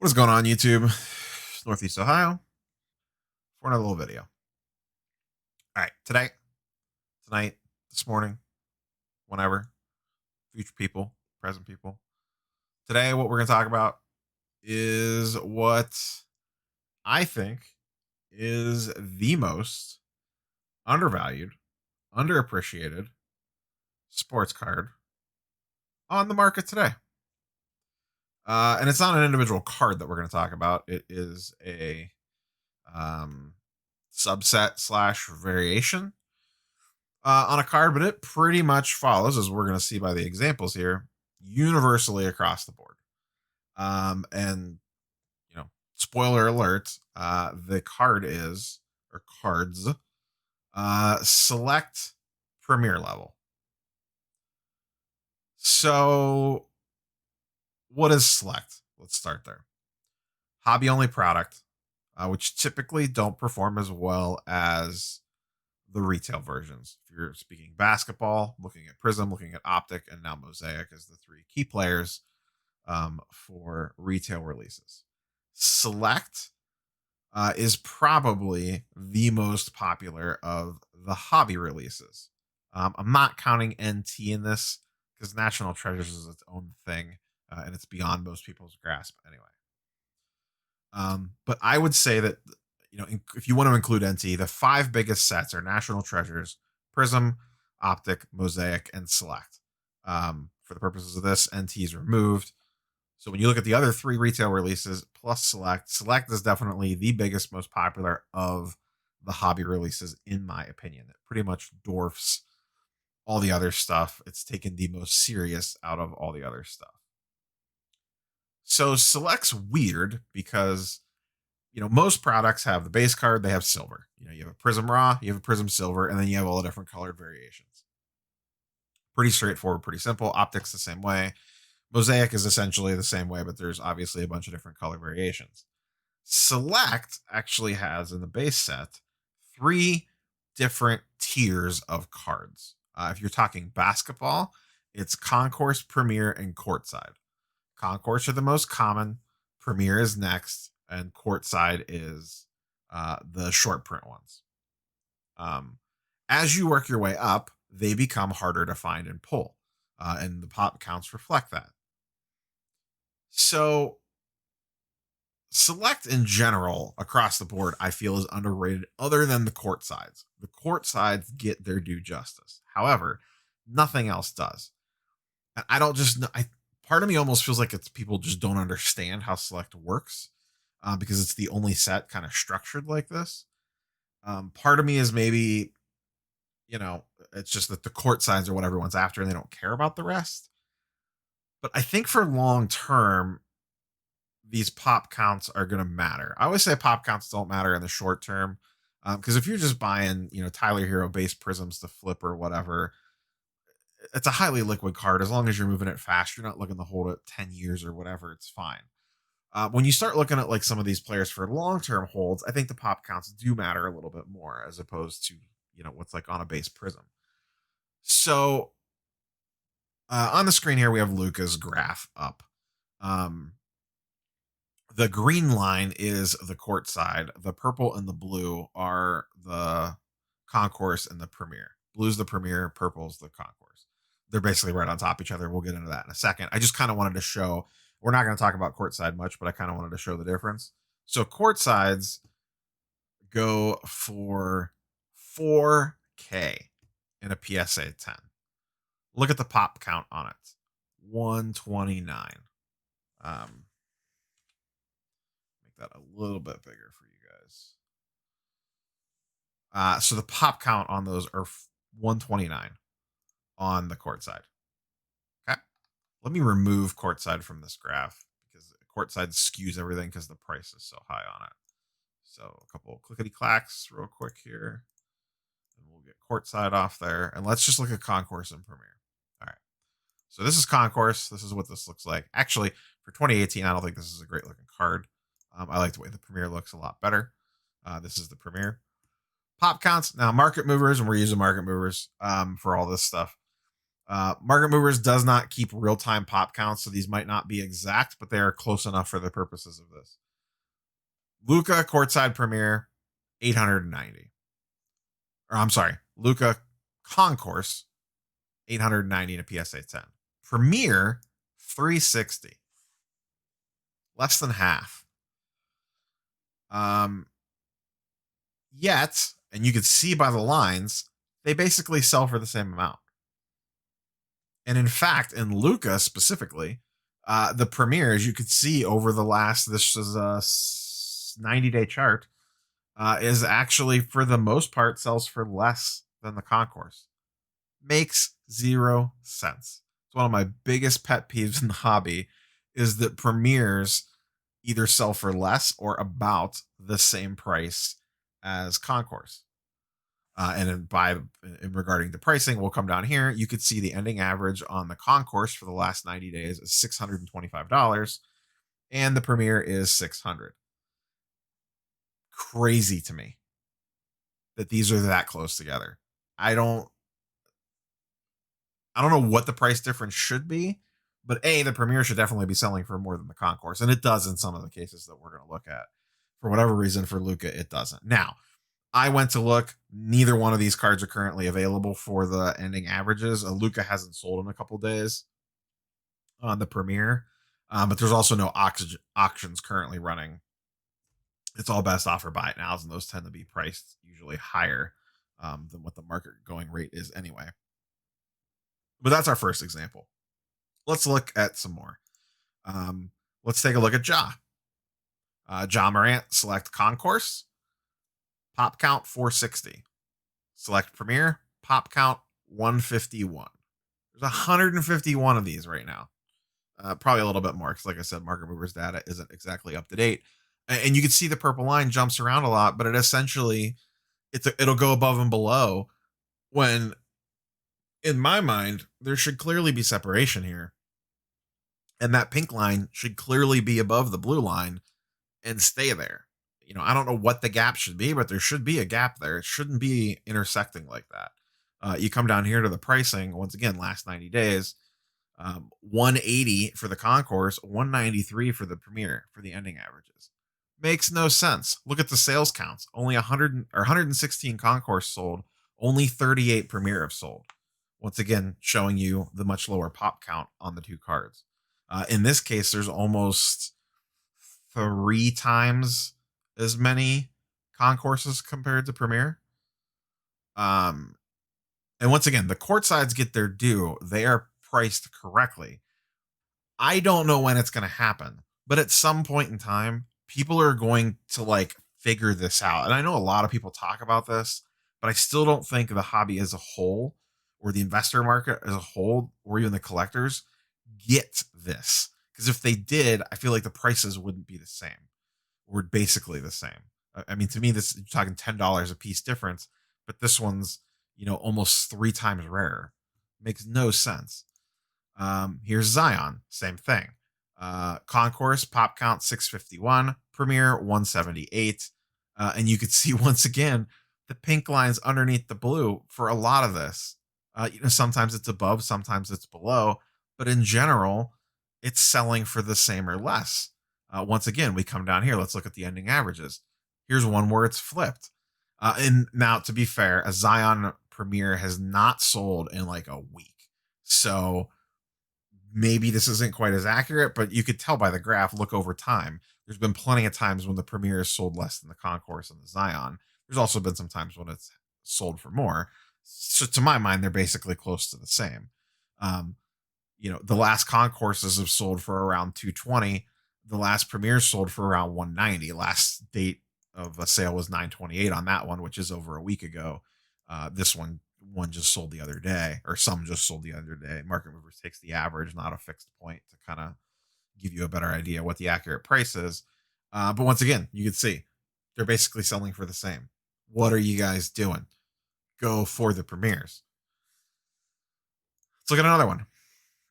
What is going on, YouTube? Northeast Ohio for another little video. All right, tonight, this morning, whenever, future people, present people. Today, what we're going to talk about is what I think is the most undervalued, underappreciated sports card on the market today. And it's not an individual card that we're going to talk about. It is a um, subset slash variation on a card, but it pretty much follows, as we're going to see by the examples here, universally across the board. And spoiler alert, the card is or cards select premier level. So, what is select? Let's start there. Hobby only product, which typically don't perform as well as the retail versions. If you're speaking basketball, looking at Prism, looking at Optic, and now Mosaic as the three key players for retail releases. Select is probably the most popular of the hobby releases. I'm not counting NT in this because National Treasures is its own thing and it's beyond most people's grasp anyway. But I would say that if you want to include NT, the five biggest sets are National Treasures, Prism, Optic, Mosaic, and Select. For the purposes of this, NT is removed. So when you look at the other three retail releases plus Select, Select is definitely the biggest, most popular of the hobby releases, in my opinion. It pretty much dwarfs all the other stuff. It's taken the most serious out of all the other stuff. So Select's weird because most products have the base card, they have silver. You have a Prism Raw, you have a Prism Silver, and then you have all the different colored variations. Pretty straightforward, pretty simple. Optics the same way. Mosaic is essentially the same way, but there's obviously a bunch of different color variations. Select actually has in the base set three different tiers of cards. If you're talking basketball, it's Concourse, Premier, and Courtside. Concourse are the most common. Premier is next, and Courtside is the short print ones. As you work your way up, they become harder to find and pull, and the pop counts reflect that. So, Select in general across the board, I feel, is underrated. Other than the court sides, get their due justice. However, nothing else does. And I don't just know. Part of me almost feels like it's people just don't understand how Select works because it's the only set kind of structured like this. Part of me is maybe, it's just that the court sides are what everyone's after and they don't care about the rest. But I think for long term, these pop counts are going to matter. I always say pop counts don't matter in the short term because if you're just buying, Tyler Hero base prisms to flip or whatever, it's a highly liquid card. As long as you're moving it fast, you're not looking to hold it 10 years or whatever, it's fine. When you start looking at like some of these players for long-term holds, I think the pop counts do matter a little bit more as opposed to, what's like on a base prism. So on the screen here, we have Luca's graph up. The green line is the court side. The purple and the blue are the concourse and the premier. Blue's the premier, purple's the concourse. They're basically right on top of each other. We'll get into that in a second. I just kind of wanted to show, we're not going to talk about court side much, but I kind of wanted to show the difference. So court sides go for 4K in a PSA 10. Look at the pop count on it. 129. Make that a little bit bigger for you guys. So the pop count on those are 129 on the court side. Okay. Let me remove court side from this graph because court side skews everything because the price is so high on it. So a couple clickety clacks real quick here. And we'll get court side off there. And let's just look at Concourse and Premier. All right. So this is Concourse. This is what this looks like. Actually, for 2018, I don't think this is a great looking card. I like the way the Premier looks a lot better. This is the Premier. Pop counts. Now, market movers, and we're using market movers for all this stuff. Market Movers does not keep real time pop counts, so these might not be exact, but they are close enough for the purposes of this. Luca courtside Premier, 890. Or I'm sorry, Luca Concourse, 890 in a PSA 10. Premier, 360. Less than half. Yet, and you can see by the lines, they basically sell for the same amount. And in fact, in Luca specifically, the Premier, as you could see over the last, this is a 90-day chart, is actually for the most part sells for less than the Concourse. Makes zero sense. It's one of my biggest pet peeves in the hobby is that Premiers either sell for less or about the same price as Concourse. In regarding the pricing, we'll come down here. You could see the ending average on the Concourse for the last 90 days is $625, and the Premier is $600. Crazy to me that these are that close together. I don't know what the price difference should be, but the Premier should definitely be selling for more than the Concourse, and it does in some of the cases that we're going to look at. For whatever reason, for Luca, it doesn't. Now, I went to look. Neither one of these cards are currently available for the ending averages. Luca hasn't sold in a couple days on the Premier, but there's also no auctions currently running. It's all best offer buy it nows, and those tend to be priced usually higher than what the market going rate is anyway. But that's our first example. Let's look at some more. Let's take a look at Ja. Ja Morant, select Concourse. Pop count 460. Select Premier. Pop count 151. There's 151 of these right now. Probably a little bit more because, like I said, Market Movers data isn't exactly up to date. And you can see the purple line jumps around a lot, but it essentially it'll go above and below when, in my mind, there should clearly be separation here. And that pink line should clearly be above the blue line and stay there. I don't know what the gap should be, but there should be a gap there. It shouldn't be intersecting like that. You come down here to the pricing, once again, last 90 days, 180 for the Concourse, 193 for the Premier for the ending averages. Makes no sense. Look at the sales counts. Only 116 Concourse sold, only 38 Premier have sold. Once again, showing you the much lower pop count on the two cards. In this case, there's almost 3 times as many Concourses compared to Premier. And once again, the court sides get their due. They are priced correctly. I don't know when it's going to happen, but at some point in time, people are going to figure this out. And I know a lot of people talk about this, but I still don't think the hobby as a whole, or the investor market as a whole, or even the collectors get this. Because if they did, I feel like the prices wouldn't be the same. We're basically the same. I mean, to me, this you're talking $10 a piece difference, but this one's almost 3 times rarer. Makes no sense. Here's Zion, same thing. Concourse pop count 651, Premier 178, and you could see once again the pink lines underneath the blue for a lot of this. Sometimes it's above, sometimes it's below, but in general, it's selling for the same or less. Once again, we come down here. Let's look at the ending averages. Here's one where it's flipped. And now, to be fair, a Zion Premier has not sold in a week. So maybe this isn't quite as accurate, but you could tell by the graph, look over time. There's been plenty of times when the Premier has sold less than the Concourse and the Zion. There's also been some times when it's sold for more. So to my mind, they're basically close to the same. The last Concourses have sold for around 220. The last Premier sold for around 190. Last date of a sale was 928 on that one, which is over a week ago. This one just sold the other day, or some just sold the other day. Market Movers takes the average, not a fixed point, to kind of give you a better idea what the accurate price is. But once again, you can see they're basically selling for the same. What are you guys doing? Go for the Premiers. Let's look at another one.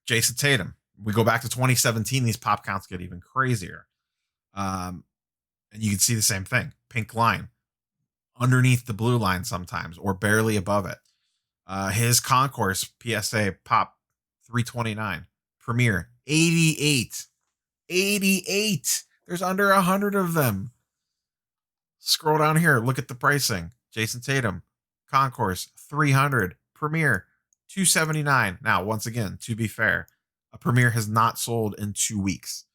Jason Tatum. We go back to 2017. These pop counts get even crazier. And you can see the same thing. Pink line underneath the blue line sometimes, or barely above it. His concourse PSA pop 329, Premier 88, 88. There's under 100 of them. Scroll down here, look at the pricing. Jason Tatum, concourse 300, Premier 279. Now, once again, to be fair, a Premier has not sold in 2 weeks.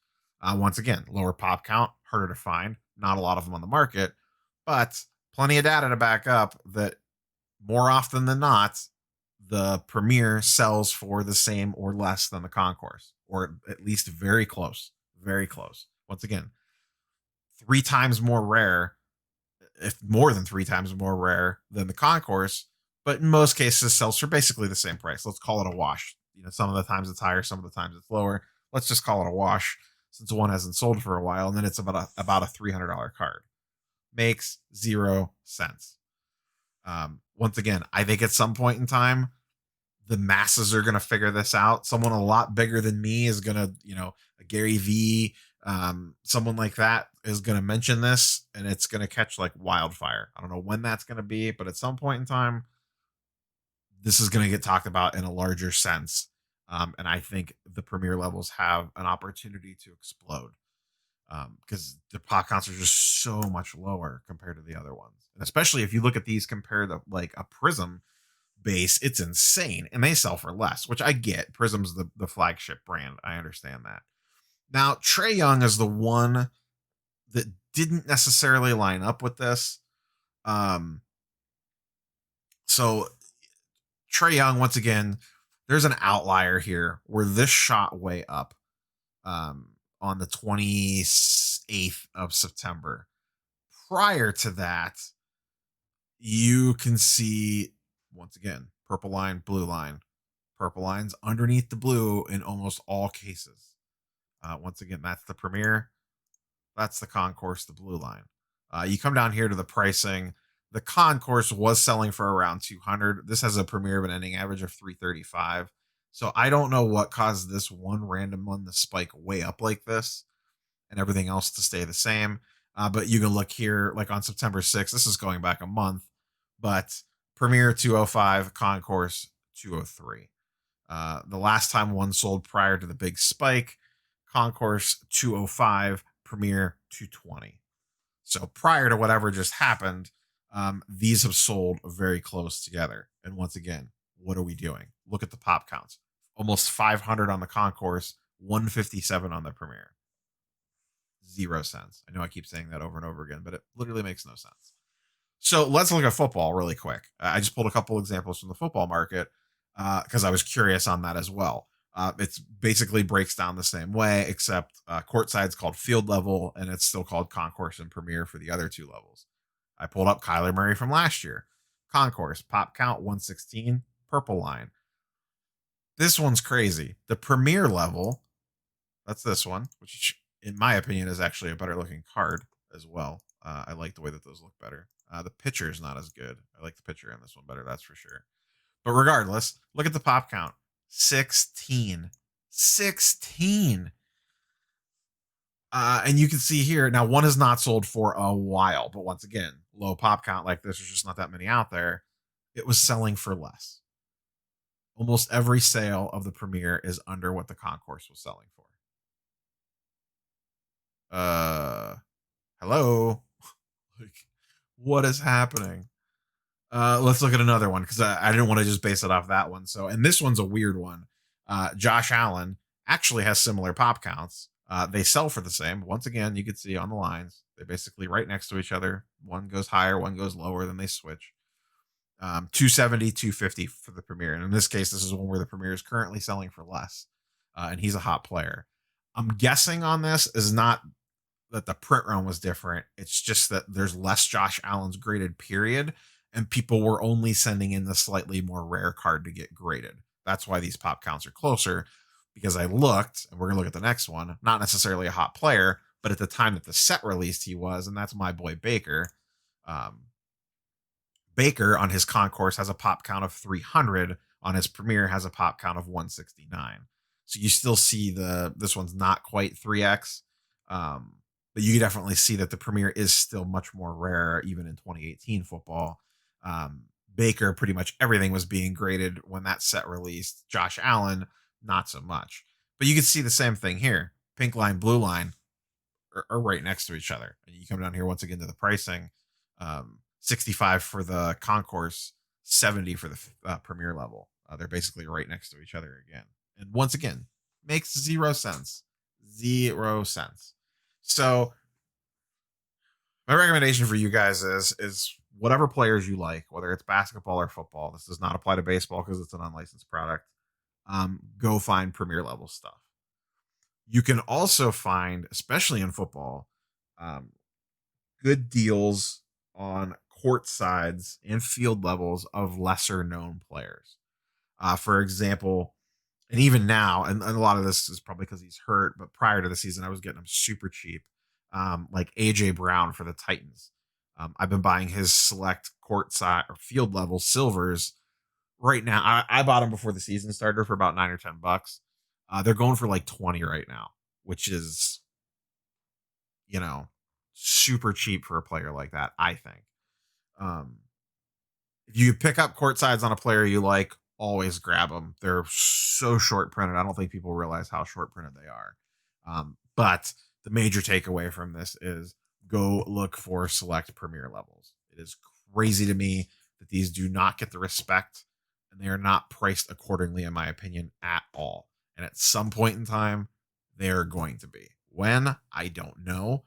Once again, lower pop count, harder to find, not a lot of them on the market, but plenty of data to back up that more often than not, the Premier sells for the same or less than the concourse, or at least very close. Very close. Once again, 3 times more rare, if more than 3 times more rare than the concourse, but in most cases sells for basically the same price. Let's call it a wash. Some of the times it's higher, some of the times it's lower. Let's just call it a wash since one hasn't sold for a while, and then it's about a $300 card. Makes 0 sense. Once again, I think at some point in time, the masses are going to figure this out. Someone a lot bigger than me is going to, a Gary V, someone like that is going to mention this, and it's going to catch like wildfire. I don't know when that's going to be, but at some point in time, this is going to get talked about in a larger sense. And I think the Premier levels have an opportunity to explode because the pop counts are just so much lower compared to the other ones. And especially if you look at these compared to like a Prism base, it's insane. And they sell for less, which I get. Prism's the flagship brand. I understand that. Now, Trey Young is the one that didn't necessarily line up with this. So Trey Young, once again, there's an outlier here where this shot way up on the 28th of September. Prior to that, you can see, once again, purple line, blue line. Purple lines underneath the blue in almost all cases. Once again, that's the Premier. That's the concourse, the blue line. You come down here to the pricing. The concourse was selling for around 200. This has a Premier of an ending average of 335. So I don't know what caused this one random one to spike way up like this and everything else to stay the same. But you can look here, like on September 6th, this is going back a month, but Premier 205, concourse 203. The last time one sold prior to the big spike, concourse 205, Premier 220. So prior to whatever just happened, these have sold very close together. And once again, what are we doing? Look at the pop counts. Almost 500 on the concourse, 157 on the Premier. 0 sense. I know I keep saying that over and over again, but it literally makes no sense. So let's look at football really quick. I just pulled a couple examples from the football market because I was curious on that as well. It's basically breaks down the same way, except courtside's called field level, and it's still called concourse and Premier for the other 2 levels. I pulled up Kyler Murray from last year. Concourse, pop count 116, purple line. This one's crazy. The Premier level, that's this one, which in my opinion is actually a better looking card as well. I like the way that those look better. The picture is not as good. I like the picture in this one better, that's for sure. But regardless, look at the pop count. 16. 16. And you can see here, now one has not sold for a while, but once again, low pop count like this, there's just not that many out there. It was selling for less. Almost every sale of the Premier is under what the concourse was selling for. Hello? Like, what is happening? Let's look at another one because I didn't want to just base it off that one. So, and this one's a weird one. Josh Allen actually has similar pop counts. They sell for the same. Once again, you can see on the lines, they're basically right next to each other. One goes higher, one goes lower, then they switch. 270, 250 for the Premier. And in this case, this is one where the Premier is currently selling for less. And he's a hot player. I'm guessing on this is not that the print run was different. It's just that there's less Josh Allen's graded, period. And people were only sending in the slightly more rare card to get graded. That's why these pop counts are closer, because I looked, and we're going to look at the next one, not necessarily a hot player, but at the time that the set released, he was, and that's my boy Baker. Baker on his concourse has a pop count of 300. On his Premier has a pop count of 169. So you still see this one's not quite 3x. But you can definitely see that the Premier is still much more rare, even in 2018 football. Baker, pretty much everything was being graded when that set released. Josh Allen, not so much. But you can see the same thing here. Pink line, blue line are right next to each other. And you come down here once again to the pricing. 65 for the concourse, 70 for the premier level. They're basically right next to each other again. And once again, makes 0 sense. 0 sense. So my recommendation for you guys is whatever players you like, whether it's basketball or football. This does not apply to baseball because it's an unlicensed product. Go find premier level stuff. You can also find, especially in football, um, good deals on court sides and field levels of lesser known players. For example, and even now, and a lot of this is probably because he's hurt, but prior to the season, I was getting him super cheap, like AJ Brown for the Titans. I've been buying his select court side or field level silvers right now. I bought them before the season started for about $9 or $10. They're going for like 20 right now, which is, you know, super cheap for a player like that, I think. Um, if you pick up court sides on a player you like, always grab them. They're so short printed. I don't think people realize how short printed they are. But the major takeaway from this is go look for select premier levels. It is crazy to me that these do not get the respect and they are not priced accordingly, in my opinion, at all. And at some point in time, they're going to be. When? I don't know.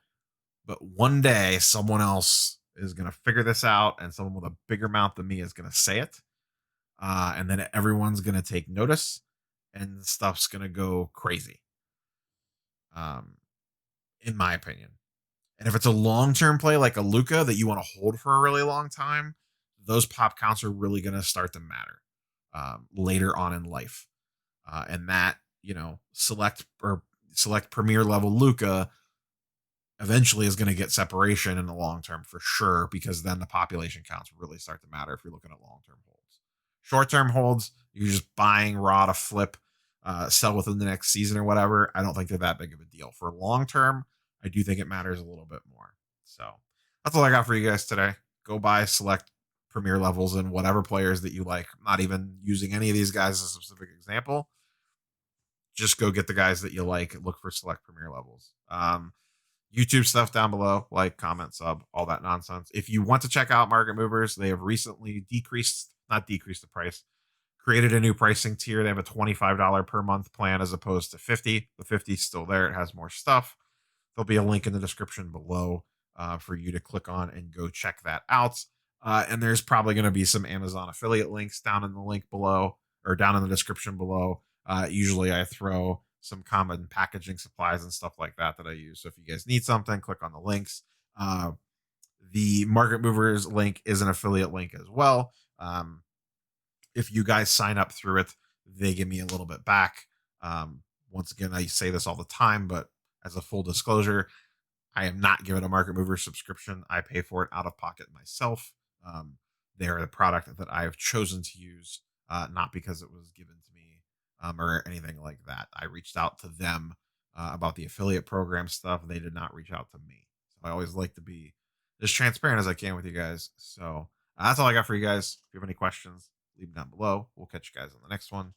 But one day, someone else is going to figure this out, and someone with a bigger mouth than me is going to say it. And then everyone's going to take notice, and stuff's going to go crazy, um, in my opinion. And if it's a long-term play like a Luca that you want to hold for a really long time, those pop counts are really going to start to matter later on in life. And that, select premier level Luca eventually is going to get separation in the long term for sure, because then the population counts really start to matter if you're looking at long term holds. Short term holds, you're just buying raw to flip, sell within the next season or whatever. I don't think they're that big of a deal. For long term, I do think it matters a little bit more. So that's all I got for you guys today. Go buy select premier levels and whatever players that you like. I'm not even using any of these guys as a specific example. Just go get the guys that you like. Look for select premier levels. YouTube stuff down below, like, comment, sub, all that nonsense. If you want to check out Market Movers, they have recently not decreased the price, created a new pricing tier. They have a $25 per month plan as opposed to 50. The 50 is still there. It has more stuff. There'll be a link in the description below for you to click on and go check that out. And there's probably going to be some Amazon affiliate links down in the link below, or down in the description below. Usually I throw some common packaging supplies and stuff like that I use. So if you guys need something, click on the links. The Market Movers link is an affiliate link as well. If you guys sign up through it, they give me a little bit back. Once again, I say this all the time, but as a full disclosure, I am not given a Market Mover subscription. I pay for it out of pocket myself. They are a product that I have chosen to use, not because it was given to me or anything like that. I reached out to them about the affiliate program stuff. They did not reach out to me. So I always like to be as transparent as I can with you guys. So that's all I got for you guys. If you have any questions, leave them down below. We'll catch you guys on the next one.